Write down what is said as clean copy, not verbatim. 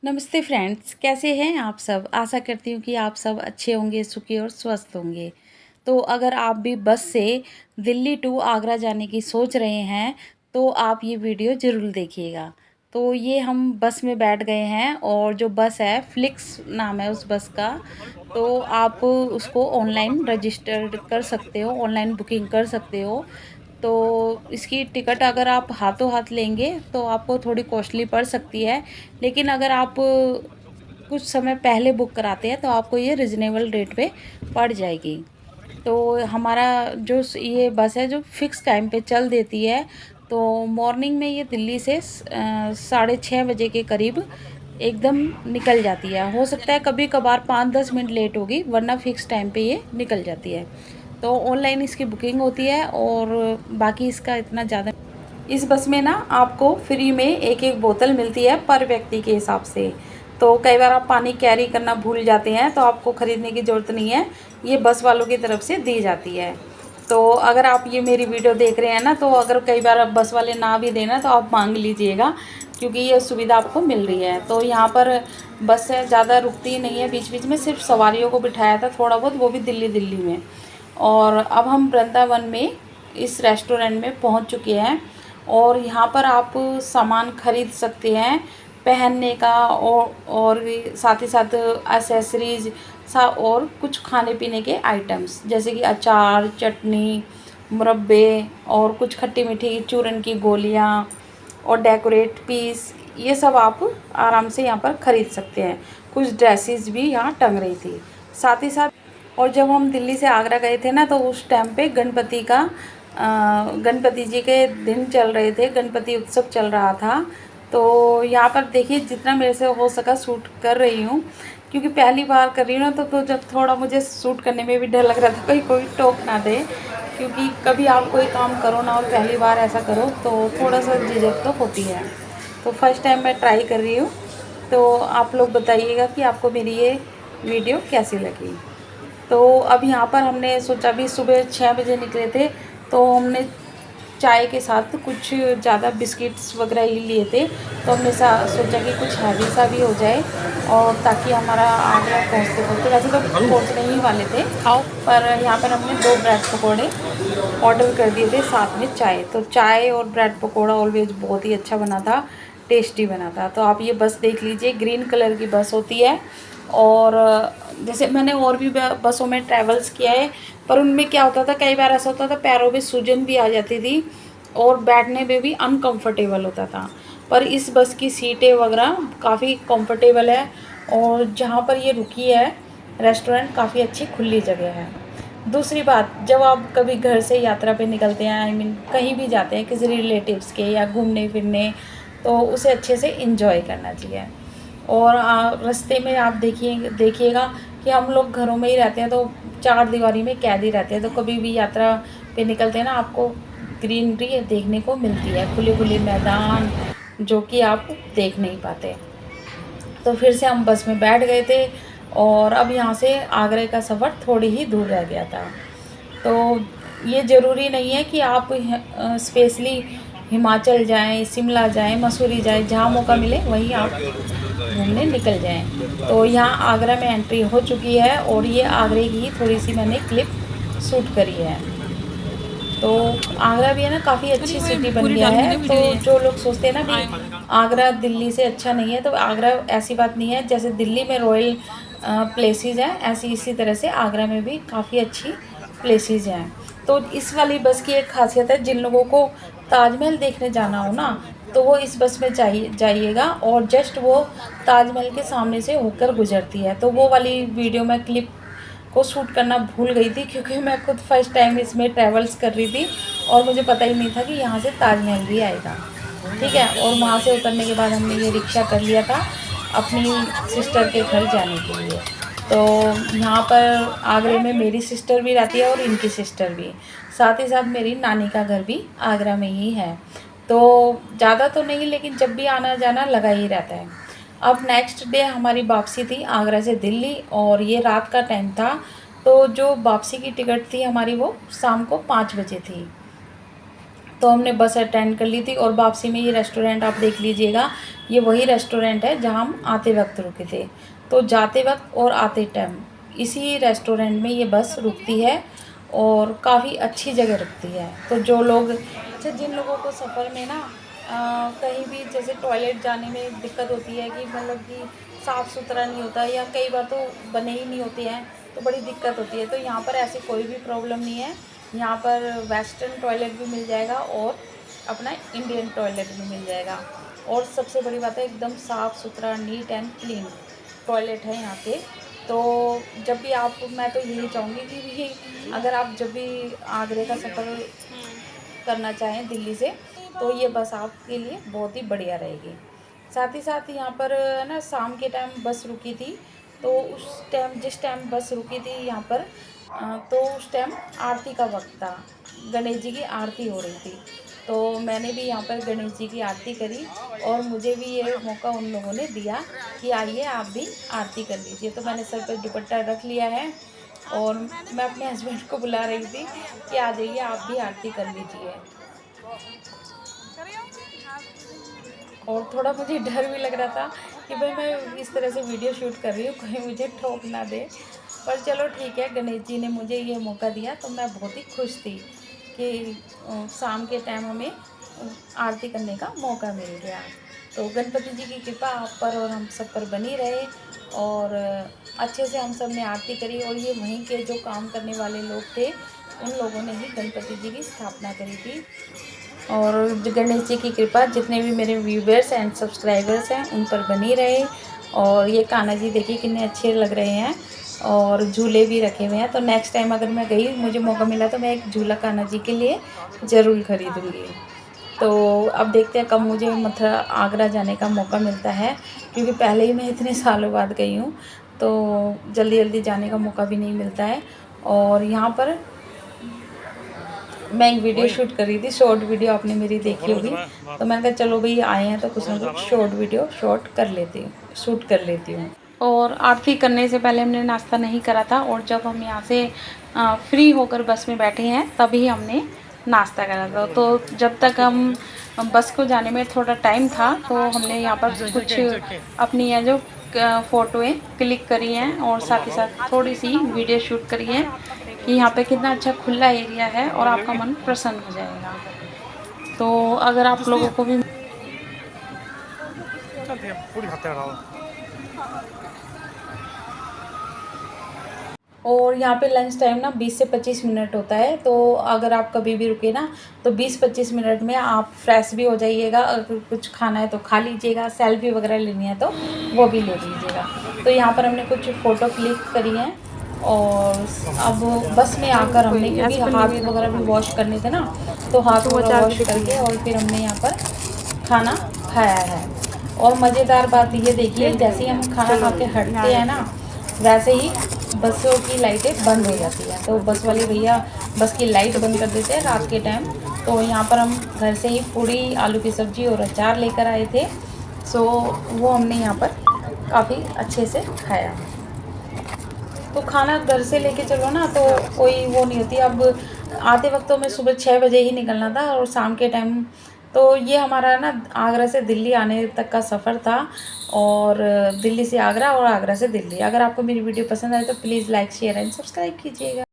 नमस्ते फ्रेंड्स, कैसे हैं आप सब। आशा करती हूँ कि आप सब अच्छे होंगे, सुखी और स्वस्थ होंगे। तो अगर आप भी बस से दिल्ली टू आगरा जाने की सोच रहे हैं तो आप ये वीडियो ज़रूर देखिएगा। तो ये हम बस में बैठ गए हैं और जो बस है फ्लिक्स नाम है उस बस का। तो आप उसको ऑनलाइन रजिस्टर्ड कर सकते हो, ऑनलाइन बुकिंग कर सकते हो। तो इसकी टिकट अगर आप हाथों हाथ लेंगे तो आपको थोड़ी कॉस्टली पड़ सकती है, लेकिन अगर आप कुछ समय पहले बुक कराते हैं तो आपको ये रिजनेबल रेट पे पड़ जाएगी। तो हमारा ये बस है जो फिक्स टाइम पे चल देती है। तो मॉर्निंग में ये दिल्ली से 6:30 बजे के करीब एकदम निकल जाती है। हो सकता है कभी कभार 5-10 मिनट लेट होगी, वरना फिक्स टाइम पे ये निकल जाती है। तो ऑनलाइन इसकी बुकिंग होती है और बाकी इसका इतना ज़्यादा। इस बस में ना आपको फ्री में एक एक बोतल मिलती है पर व्यक्ति के हिसाब से। तो कई बार आप पानी कैरी करना भूल जाते हैं तो आपको ख़रीदने की ज़रूरत नहीं है, ये बस वालों की तरफ से दी जाती है। तो अगर आप ये मेरी वीडियो देख रहे हैं ना, तो अगर कई बार आप बस वाले ना भी देना तो आप मांग लीजिएगा, क्योंकि ये सुविधा आपको मिल रही है। तो यहाँ पर बस है ज़्यादा रुकती नहीं है, बीच बीच में सिर्फ सवारियों को बिठाया था थोड़ा बहुत, वो भी दिल्ली दिल्ली में। और अब हम वृंदावन में इस रेस्टोरेंट में पहुँच चुके हैं और यहाँ पर आप सामान खरीद सकते हैं पहनने का, और साथ ही साथ एसेसरीज और कुछ खाने पीने के आइटम्स जैसे कि अचार, चटनी, मुरब्बे और कुछ खट्टी मीठी चूरन की गोलियाँ और डेकोरेट पीस, ये सब आप आराम से यहाँ पर ख़रीद सकते हैं। कुछ ड्रेसेस भी यहाँ टंग रही थी साथ ही साथ। और जब हम दिल्ली से आगरा गए थे ना, तो उस टाइम पे गणपति जी के दिन चल रहे थे, गणपति उत्सव चल रहा था। तो यहाँ पर देखिए जितना मेरे से हो सका शूट कर रही हूँ, क्योंकि पहली बार कर रही हूँ ना, तो जब थोड़ा मुझे शूट करने में भी डर लग रहा था कहीं कोई टोक ना दे, क्योंकि कभी आप कोई काम करो ना और पहली बार ऐसा करो तो थोड़ा सा झिझक तो होती है। तो फर्स्ट टाइम मैं ट्राई कर रही हूँ। तो आप लोग बताइएगा कि आपको मेरी ये वीडियो कैसी लगी। तो अब यहाँ पर हमने सोचा भी सुबह 6 बजे निकले थे, तो हमने चाय के साथ कुछ ज़्यादा बिस्किट्स वगैरह ही लिए थे। तो हमने सोचा कि कुछ हैवी सा भी हो जाए, और ताकि हमारा आगरा पहुँचते पहुँचते, वैसे तो पहुँचने ही वाले थे, पर यहाँ पर हमने 2 ब्रेड पकौड़े ऑर्डर कर दिए थे, साथ में चाय। तो चाय और ब्रेड पकौड़ा ऑलवेज बहुत ही अच्छा बना था, टेस्टी बना था। तो आप ये बस देख लीजिए, ग्रीन कलर की बस होती है। और जैसे मैंने और भी बसों में ट्रैवल्स किया है, पर उनमें क्या होता था, कई बार ऐसा होता था पैरों में सूजन भी आ जाती थी और बैठने में भी अनकंफर्टेबल होता था। पर इस बस की सीटें वगैरह काफ़ी कंफर्टेबल है, और जहाँ पर ये रुकी है रेस्टोरेंट काफ़ी अच्छी खुली जगह है। दूसरी बात, जब आप कभी घर से यात्रा पे निकलते हैं, आई मीन कहीं भी जाते हैं किसी रिलेटिव्स के या घूमने फिरने, तो उसे अच्छे से इंजॉय करना चाहिए। और रास्ते में आप देखिएगा कि हम लोग घरों में ही रहते हैं, तो चार दीवारी में कैद ही रहते हैं। तो कभी भी यात्रा पे निकलते हैं ना, आपको ग्रीनरी देखने को मिलती है, खुले खुले मैदान जो कि आप देख नहीं पाते। तो फिर से हम बस में बैठ गए थे, और अब यहाँ से आगरे का सफ़र थोड़ी ही दूर रह गया था। तो ये ज़रूरी नहीं है कि आप स्पेशली हिमाचल जाएं, शिमला जाएं, मसूरी जाएं, जहाँ मौका मिले वहीं आप घूमने निकल जाएं। तो यहाँ आगरा में एंट्री हो चुकी है, और ये आगरे की थोड़ी सी मैंने क्लिप शूट करी है। तो आगरा भी है ना, काफ़ी अच्छी सिटी बन गया है। तो जो लोग सोचते हैं ना भी आगरा दिल्ली से अच्छा नहीं है, तो आगरा ऐसी बात नहीं है। जैसे दिल्ली में रॉयल प्लेसेस हैं, ऐसी इसी तरह से आगरा में भी काफ़ी अच्छी प्लेसेस हैं। तो इस वाली बस की एक खासियत है, जिन लोगों को ताजमहल देखने जाना हो ना, तो वो इस बस में जाइएगा, और जस्ट वो ताजमहल के सामने से होकर गुजरती है। तो वो वाली वीडियो मैं क्लिप को शूट करना भूल गई थी, क्योंकि मैं खुद फर्स्ट टाइम इसमें ट्रैवल्स कर रही थी और मुझे पता ही नहीं था कि यहाँ से ताजमहल भी आएगा। ठीक है, और वहाँ से उतरने के बाद हमने ये रिक्शा कर लिया था अपनी सिस्टर के घर जाने के लिए। तो यहाँ पर आगरे में मेरी सिस्टर भी रहती है और इनकी सिस्टर भी, साथ ही साथ मेरी नानी का घर भी आगरा में ही है। तो ज़्यादा तो नहीं, लेकिन जब भी आना जाना लगा ही रहता है। अब नेक्स्ट डे हमारी वापसी थी आगरा से दिल्ली, और ये रात का टाइम था। तो जो वापसी की टिकट थी हमारी, वो शाम को 5 बजे थी। तो हमने बस अटेंड कर ली थी और वापसी में ये रेस्टोरेंट आप देख लीजिएगा, ये वही रेस्टोरेंट है जहाँ हम आते वक्त रुके थे। तो जाते वक्त और आते टाइम इसी रेस्टोरेंट में ये बस रुकती है और काफ़ी अच्छी जगह रुकती है। तो जो लोग अच्छा जिन लोगों को सफ़र में ना कहीं भी जैसे टॉयलेट जाने में दिक्कत होती है कि मतलब कि साफ़ सुथरा नहीं होता या कई बार तो बने ही नहीं होते हैं, तो बड़ी दिक्कत होती है। तो यहाँ पर ऐसी कोई भी प्रॉब्लम नहीं है। यहाँ पर वेस्टर्न टॉयलेट भी मिल जाएगा और अपना इंडियन टॉयलेट भी मिल जाएगा। और सबसे बड़ी बात है एकदम साफ़ सुथरा नीट एंड क्लीन टॉयलेट है यहाँ पे। तो जब भी आप मैं तो यही चाहूँगी कि भी अगर आप जब भी आगरे का सफ़र करना चाहें दिल्ली से, तो ये बस आपके लिए बहुत ही बढ़िया रहेगी। साथ ही साथ यहाँ पर ना शाम के टाइम बस रुकी थी, तो उस टाइम जिस टाइम बस रुकी थी यहाँ पर तो उस टाइम आरती का वक्त था, गणेश जी की आरती हो रही थी। तो मैंने भी यहाँ पर गणेश जी की आरती करी और मुझे भी ये मौका उन लोगों ने दिया कि आइए आप भी आरती कर लीजिए। तो मैंने सर पर दुपट्टा रख लिया है और मैं अपने हस्बैंड को बुला रही थी कि आ जाइए आप भी आरती कर लीजिए। और थोड़ा मुझे डर भी लग रहा था कि भाई मैं इस तरह से वीडियो शूट कर रही हूँ, कोई मुझे ठोक ना दे। पर चलो ठीक है, गणेश जी ने मुझे ये मौका दिया तो मैं बहुत ही खुश थी कि शाम के टाइम हमें आरती करने का मौका मिल गया। तो गणपति जी की कृपा आप पर और हम सब पर बनी रहे और अच्छे से हम सब ने आरती करी। और ये वहीं के जो काम करने वाले लोग थे उन लोगों ने ही गणपति जी की स्थापना करी थी। और गणेश जी की कृपा जितने भी मेरे व्यूवर्स एंड सब्सक्राइबर्स हैं उन पर बनी रहे। और ये कान्हा जी देखिए कितने अच्छे लग रहे हैं और झूले भी रखे हुए हैं। तो नेक्स्ट टाइम अगर मैं गई मुझे मौका मिला तो मैं एक झूला कान्हा जी के लिए ज़रूर ख़रीदूँगी। तो अब देखते हैं कब मुझे मथुरा आगरा जाने का मौका मिलता है, क्योंकि पहले ही मैं इतने सालों बाद गई हूँ तो जल्दी जल्दी जाने का मौका भी नहीं मिलता है। और यहाँ पर मैं एक वीडियो शूट कर रही थी, शॉर्ट वीडियो आपने मेरी देखी होगी, तो मैंने कहा चलो भाई आए हैं तो कुछ ना कुछ शॉर्ट वीडियो शूट कर लेती हूँ। और आरती करने से पहले हमने नाश्ता नहीं करा था और जब हम यहाँ से फ्री होकर बस में बैठे हैं तभी हमने नाश्ता करा था। तो जब तक हम बस को जाने में थोड़ा टाइम था तो हमने यहाँ पर कुछ अपनी है जो फ़ोटोएँ क्लिक करी हैं और साथ ही साथ थोड़ी सी वीडियो शूट करी है कि यहाँ पे कितना अच्छा खुला एरिया है और आपका मन प्रसन्न हो जाएगा। तो अगर आप लोगों को भी और यहाँ पे लंच टाइम ना 20 से 25 मिनट होता है। तो अगर आप कभी भी रुके ना तो 20-25 मिनट में आप फ्रेश भी हो जाइएगा। अगर कुछ खाना है तो खा लीजिएगा, सेल्फी वगैरह लेनी है तो वो भी ले लीजिएगा। तो यहाँ पर हमने कुछ फ़ोटो क्लिक करी हैं और अब बस में आकर हमने क्योंकि हाथ वगैरह भी वॉश करने थे ना, तो हाथ वगैरह वॉश करके और फिर हमने यहाँ पर खाना खाया है। और मज़ेदार बात ये देखिए, जैसे ही हम खाना खा के हटते हैं ना वैसे ही बसों की लाइटें बंद हो जाती हैं। तो बस वाले भैया बस की लाइट बंद कर देते हैं रात के टाइम। तो यहाँ पर हम घर से ही पूड़ी, आलू की सब्ज़ी और अचार लेकर आए थे, सो वो हमने यहाँ पर काफ़ी अच्छे से खाया। तो खाना घर से लेके चलो ना तो कोई वो नहीं होती। अब आते वक्त तो मैं सुबह 6 बजे ही निकलना था और शाम के टाइम, तो ये हमारा ना आगरा से दिल्ली आने तक का सफ़र था और दिल्ली से आगरा और आगरा से दिल्ली। अगर आपको मेरी वीडियो पसंद आए तो please like share and subscribe कीजिएगा।